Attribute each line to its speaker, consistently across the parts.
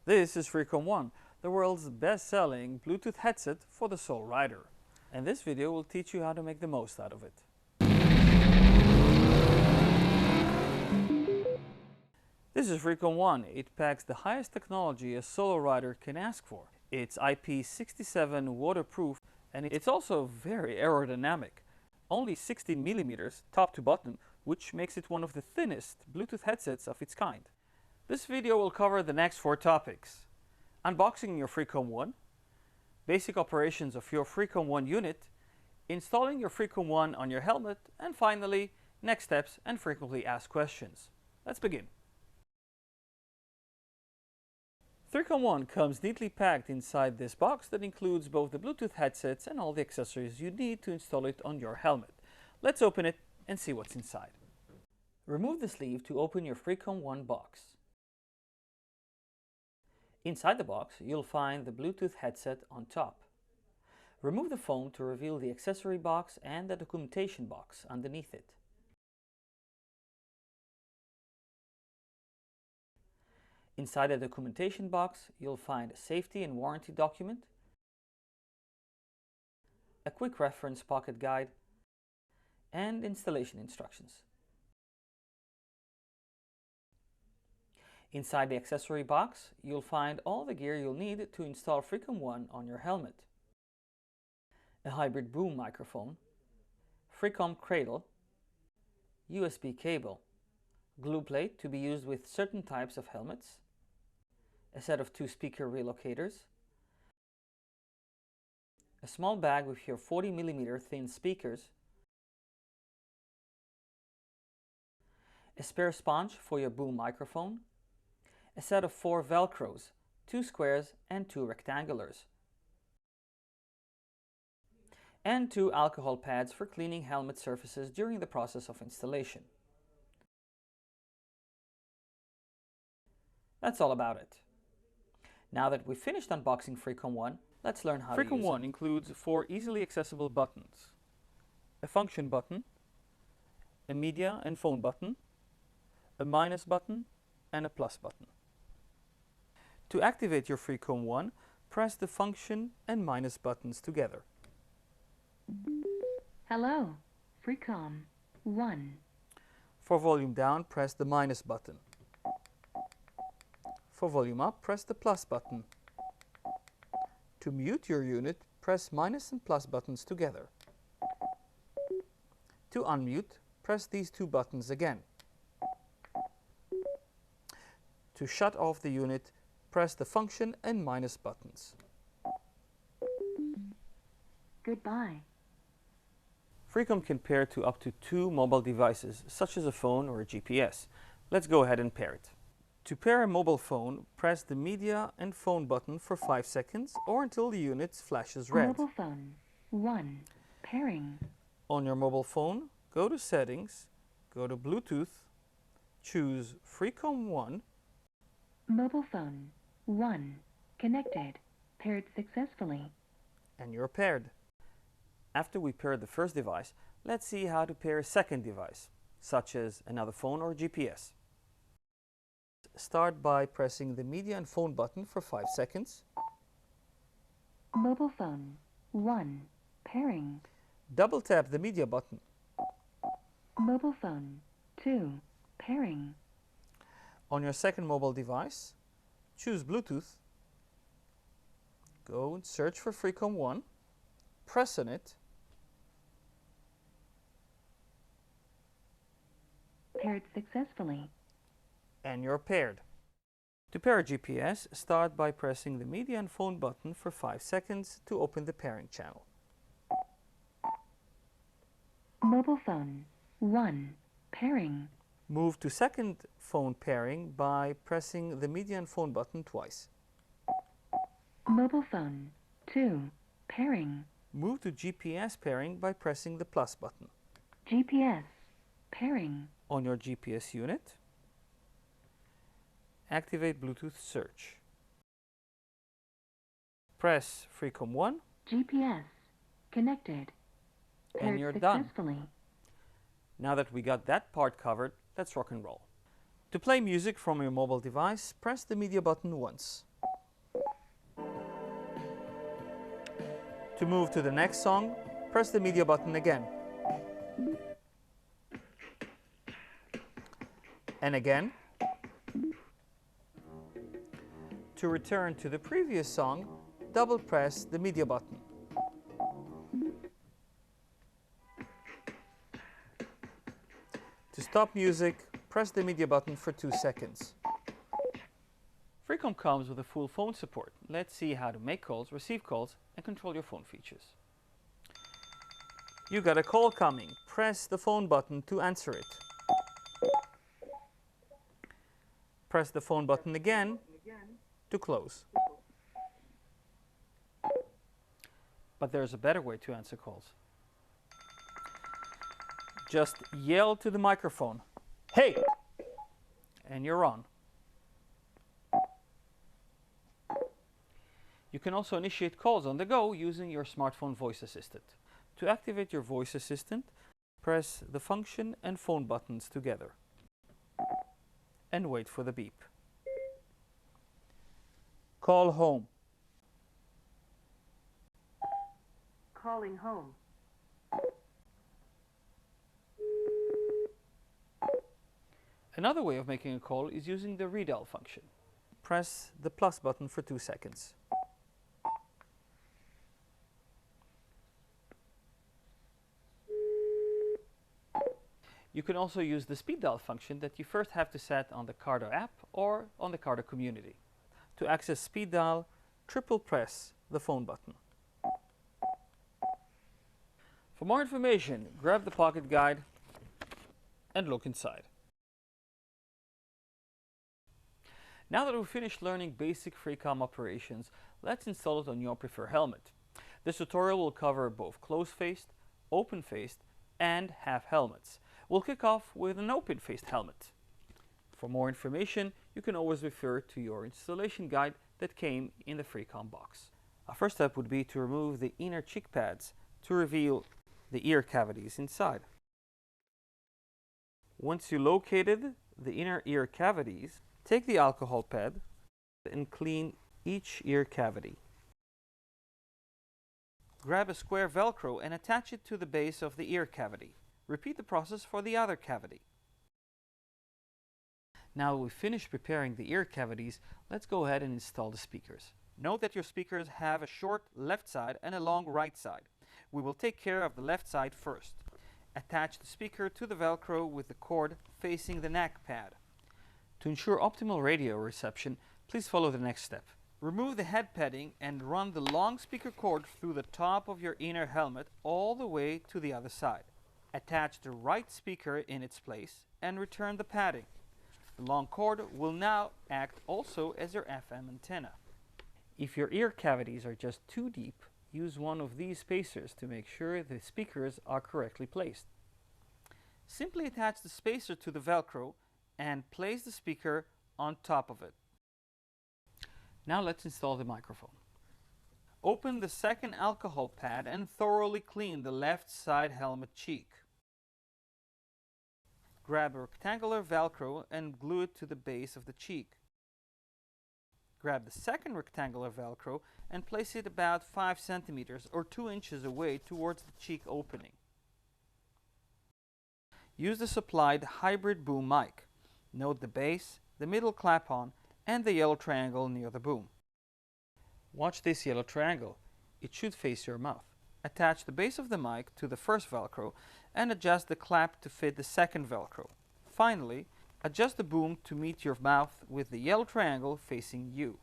Speaker 1: This is FREECOM 1, the world's best-selling Bluetooth headset for the sole rider. And this video will teach you how to make the most out of it. This is FREECOM 1. It packs the highest technology a solo rider can ask for. It's IP67 waterproof and it's also very aerodynamic. Only 16 millimeters top to bottom, which makes it one of the thinnest Bluetooth headsets of its kind. This video will cover the next 4 topics: unboxing your FREECOM 1, basic operations of your FREECOM 1 unit, installing your FREECOM 1 on your helmet, and finally, next steps and frequently asked questions. Let's begin. FREECOM 1 comes neatly packed inside this box that includes both the Bluetooth headsets and all the accessories you need to install it on your helmet. Let's open it and see what's inside. Remove the sleeve to open your FREECOM 1 box. Inside the box, you'll find the Bluetooth headset on top. Remove the foam to reveal the accessory box and the documentation box underneath it. Inside the documentation box, you'll find a safety and warranty document, a quick reference pocket guide, and installation instructions. Inside the accessory box, you'll find all the gear you'll need to install FREECOM 1 on your helmet. A hybrid boom microphone, FREECOM cradle, USB cable, glue plate to be used with certain types of helmets, a set of 2 speaker relocators, a small bag with your 40mm thin speakers, a spare sponge for your boom microphone, a set of 4 velcros, 2 squares and 2 rectangulars, and 2 alcohol pads for cleaning helmet surfaces during the process of installation. That's all about it. Now that we've finished unboxing FREECOM 1, let's learn how to use it. FREECOM 1 includes 4 easily accessible buttons: a function button, a media and phone button, a minus button, and a plus button. To activate your FREECOM 1, press the function and minus buttons together.
Speaker 2: Hello, FREECOM 1.
Speaker 1: For volume down, press the minus button. For volume up, press the plus button. To mute your unit, press minus and plus buttons together. To unmute, press these 2 buttons again. To shut off the unit, press the function and minus buttons.
Speaker 2: Goodbye.
Speaker 1: FREECOM can pair to up to 2 mobile devices, such as a phone or a GPS. Let's go ahead and pair it. To pair a mobile phone, press the media and phone button for 5 seconds or until the unit flashes red.
Speaker 2: Mobile phone 1. Pairing.
Speaker 1: On your mobile phone, go to Settings, go to Bluetooth, choose FREECOM 1.
Speaker 2: Mobile phone 1. Connected. Paired successfully.
Speaker 1: And you're paired. After we paired the first device, let's see how to pair a second device, such as another phone or GPS. Start by pressing the media and phone button for 5 seconds.
Speaker 2: Mobile phone 1. Pairing.
Speaker 1: Double tap the media button.
Speaker 2: Mobile phone 2. Pairing.
Speaker 1: On your second mobile device, choose Bluetooth. Go and search for FREECOM 1. Press on it.
Speaker 2: Paired successfully.
Speaker 1: And you're paired. To pair a GPS, start by pressing the media and phone button for 5 seconds to open the pairing channel.
Speaker 2: Mobile phone 1. Pairing.
Speaker 1: Move to second phone pairing by pressing the media and phone button twice.
Speaker 2: Mobile phone 2. Pairing.
Speaker 1: Move to GPS pairing by pressing the plus button.
Speaker 2: GPS. Pairing.
Speaker 1: On your GPS unit, activate Bluetooth search. Press FREECOM 1.
Speaker 2: GPS. Connected. Paired
Speaker 1: And you're
Speaker 2: successfully.
Speaker 1: done. Now that we got that part covered, let's rock and roll. To play music from your mobile device, press the media button once. To move to the next song, press the media button again. And again. To return to the previous song, double press the media button. To stop music, press the media button for 2 seconds. FREECOM comes with a full phone support. Let's see how to make calls, receive calls, and control your phone features. You got a call coming. Press the phone button to answer it. Press the phone button again to close. But there's a better way to answer calls. Just yell to the microphone, "Hey!" and you're on. You can also initiate calls on the go using your smartphone voice assistant. To activate your voice assistant, press the function and phone buttons together and wait for the beep. Call home.
Speaker 2: Calling home.
Speaker 1: Another way of making a call is using the redial function. Press the plus button for 2 seconds. You can also use the speed dial function that you first have to set on the Cardo app or on the Cardo community. To access speed dial, triple press the phone button. For more information, grab the pocket guide and look inside. Now that we've finished learning basic FREECOM operations, let's install it on your preferred helmet. This tutorial will cover both closed-faced, open-faced, and half helmets. We'll kick off with an open-faced helmet. For more information, you can always refer to your installation guide that came in the FREECOM box. Our first step would be to remove the inner cheek pads to reveal the ear cavities inside. Once you located the inner ear cavities, take the alcohol pad and clean each ear cavity. Grab a square Velcro and attach it to the base of the ear cavity. Repeat the process for the other cavity. Now we've finished preparing the ear cavities, let's go ahead and install the speakers. Note that your speakers have a short left side and a long right side. We will take care of the left side first. Attach the speaker to the Velcro with the cord facing the neck pad. To ensure optimal radio reception, please follow the next step. Remove the head padding and run the long speaker cord through the top of your inner helmet all the way to the other side. Attach the right speaker in its place and return the padding. The long cord will now act also as your FM antenna. If your ear cavities are just too deep, use one of these spacers to make sure the speakers are correctly placed. Simply attach the spacer to the Velcro and place the speaker on top of it. Now let's install the microphone. Open the second alcohol pad and thoroughly clean the left side helmet cheek. Grab a rectangular Velcro and glue it to the base of the cheek. Grab the second rectangular Velcro and place it about 5 centimeters or 2 inches away towards the cheek opening. Use the supplied hybrid boom mic. Note the base, the middle clap-on, and the yellow triangle near the boom. Watch this yellow triangle. It should face your mouth. Attach the base of the mic to the first Velcro and adjust the clap to fit the second Velcro. Finally, adjust the boom to meet your mouth with the yellow triangle facing you.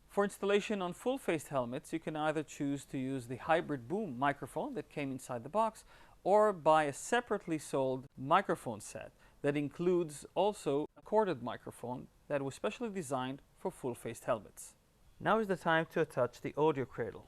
Speaker 1: For installation on full-faced helmets, you can either choose to use the hybrid boom microphone that came inside the box or buy a separately sold microphone set that includes also a corded microphone that was specially designed for full-faced helmets. Now is the time to attach the audio cradle.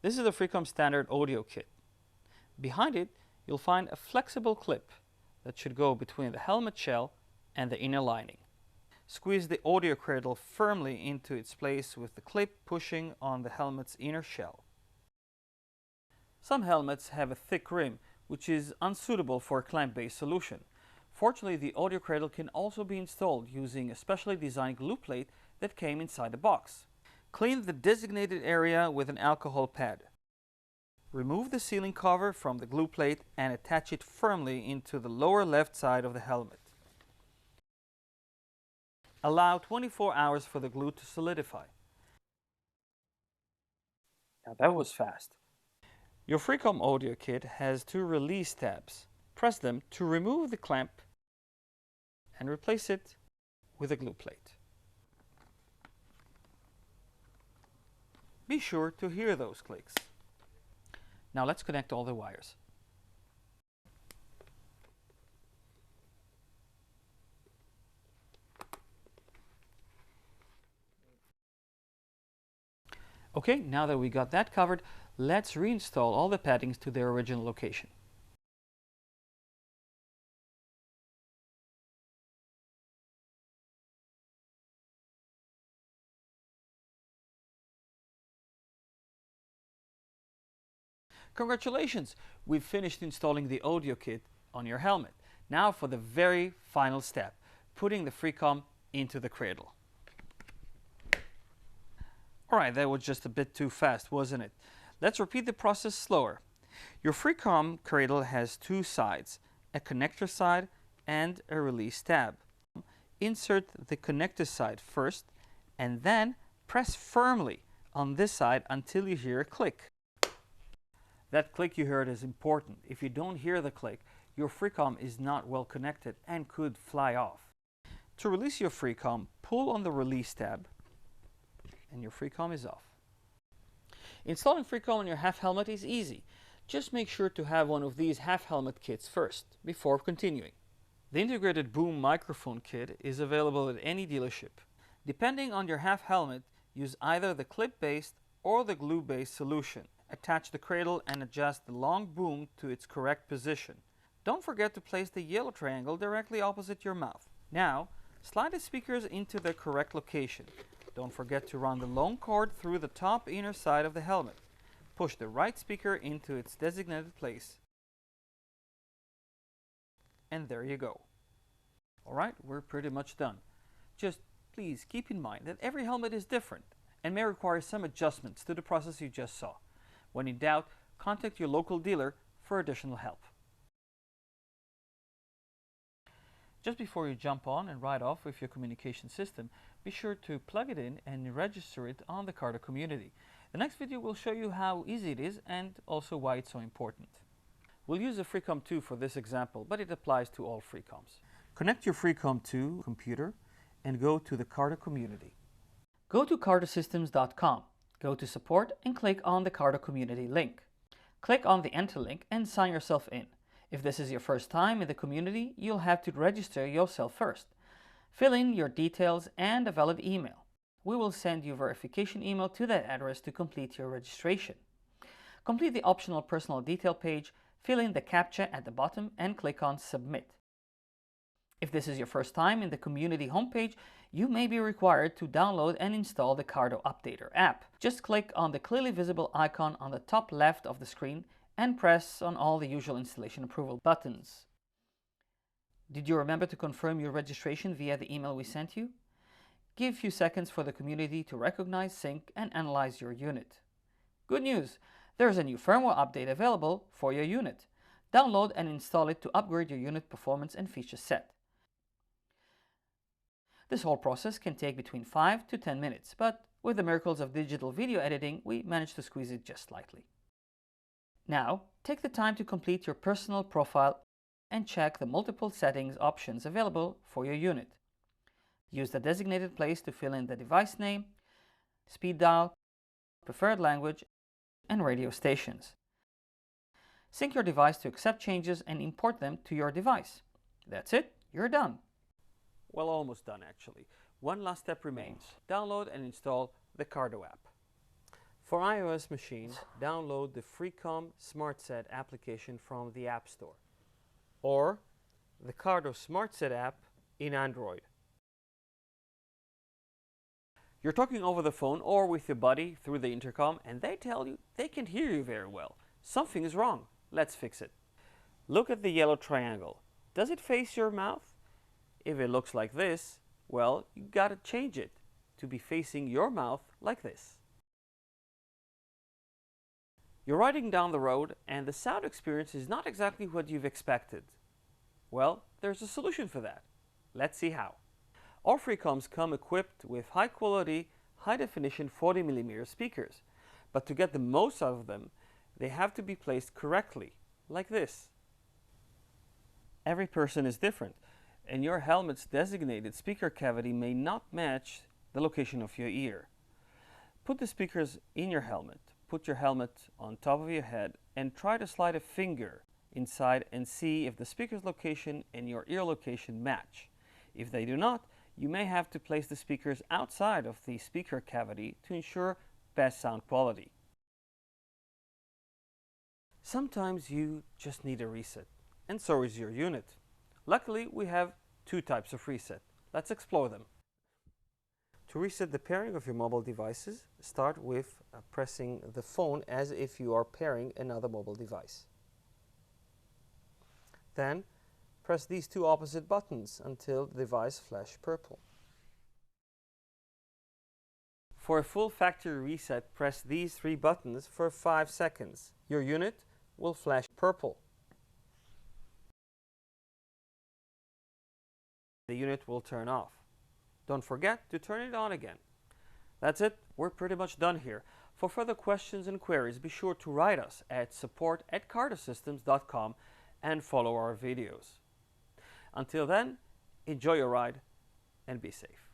Speaker 1: This is the FREECOM standard audio kit. Behind it, you'll find a flexible clip that should go between the helmet shell and the inner lining. Squeeze the audio cradle firmly into its place with the clip pushing on the helmet's inner shell. Some helmets have a thick rim, which is unsuitable for a clamp-based solution. Fortunately, the audio cradle can also be installed using a specially designed glue plate that came inside the box. Clean the designated area with an alcohol pad. Remove the sealing cover from the glue plate and attach it firmly into the lower left side of the helmet. Allow 24 hours for the glue to solidify. Now that was fast. Your FREECOM audio kit has two release tabs. Press them to remove the clamp and replace it with a glue plate. Be sure to hear those clicks. Now let's connect all the wires. Okay, now that we got that covered, let's reinstall all the paddings to their original location. Congratulations! We've finished installing the audio kit on your helmet. Now for the very final step, putting the FREECOM into the cradle. Alright, that was just a bit too fast, wasn't it? Let's repeat the process slower. Your FREECOM cradle has two sides, a connector side and a release tab. Insert the connector side first and then press firmly on this side until you hear a click. That click you heard is important. If you don't hear the click, your FREECOM is not well connected and could fly off. To release your FREECOM, pull on the release tab and your FREECOM is off. Installing FREECOM on your half helmet is easy. Just make sure to have one of these half helmet kits first before continuing. The integrated boom microphone kit is available at any dealership. Depending on your half helmet, use either the clip-based or the glue-based solution. Attach the cradle and adjust the long boom to its correct position. Don't forget to place the yellow triangle directly opposite your mouth. Now, slide the speakers into their correct location. Don't forget to run the long cord through the top inner side of the helmet. Push the right speaker into its designated place. And there you go. Alright, we're pretty much done. Just please keep in mind that every helmet is different and may require some adjustments to the process you just saw. When in doubt, contact your local dealer for additional help. Just before you jump on and ride off with your communication system, be sure to plug it in and register it on the Cardo community. The next video will show you how easy it is and also why it's so important. We'll use a FREECOM 2 for this example, but it applies to all FREECOMs. Connect your FREECOM 2 computer and go to the Cardo community. Go to cardosystems.com. Go to support and click on the Cardo community link. Click on the enter link and sign yourself in. If this is your first time in the community, you'll have to register yourself first. Fill in your details and a valid email. We will send you a verification email to that address to complete your registration. Complete the optional personal detail page, fill in the CAPTCHA at the bottom and click on submit. If this is your first time in the community homepage, you may be required to download and install the Cardo Updater app. Just click on the clearly visible icon on the top left of the screen and press on all the usual installation approval buttons. Did you remember to confirm your registration via the email we sent you? Give a few seconds for the community to recognize, sync, and analyze your unit. Good news! There's a new firmware update available for your unit. Download and install it to upgrade your unit performance and feature set. This whole process can take between 5 to 10 minutes, but with the miracles of digital video editing, we managed to squeeze it just slightly. Now, take the time to complete your personal profile and check the multiple settings options available for your unit. Use the designated place to fill in the device name, speed dial, preferred language, and radio stations. Sync your device to accept changes and import them to your device. That's it, you're done. Well, almost done actually. One last step remains. Download and install the Cardo app. For iOS machines, download the FREECOM SmartSet application from the App Store or the Cardo SmartSet app in Android. You're talking over the phone or with your buddy through the intercom and they tell you they can't hear you very well. Something is wrong. Let's fix it. Look at the yellow triangle. Does it face your mouth? If it looks like this, well, you gotta change it to be facing your mouth like this. You're riding down the road and the sound experience is not exactly what you've expected. Well, there's a solution for that. Let's see how. Our FREECOMs come equipped with high quality, high definition 40mm speakers. But to get the most out of them, they have to be placed correctly, like this. Every person is different, and your helmet's designated speaker cavity may not match the location of your ear. Put the speakers in your helmet, put your helmet on top of your head, and try to slide a finger inside and see if the speaker's location and your ear location match. If they do not, you may have to place the speakers outside of the speaker cavity to ensure best sound quality. Sometimes you just need a reset, and so is your unit. Luckily, we have two types of reset. Let's explore them. To reset the pairing of your mobile devices, start with pressing the phone as if you are pairing another mobile device. Then, press these two opposite buttons until the device flashes purple. For a full factory reset, press these three buttons for 5 seconds. Your unit will flash purple. The unit will turn off. Don't forget to turn it on again. That's it. We're pretty much done here. For further questions and queries, be sure to write us at support@cardosystems.com and follow our videos. Until then, enjoy your ride and be safe.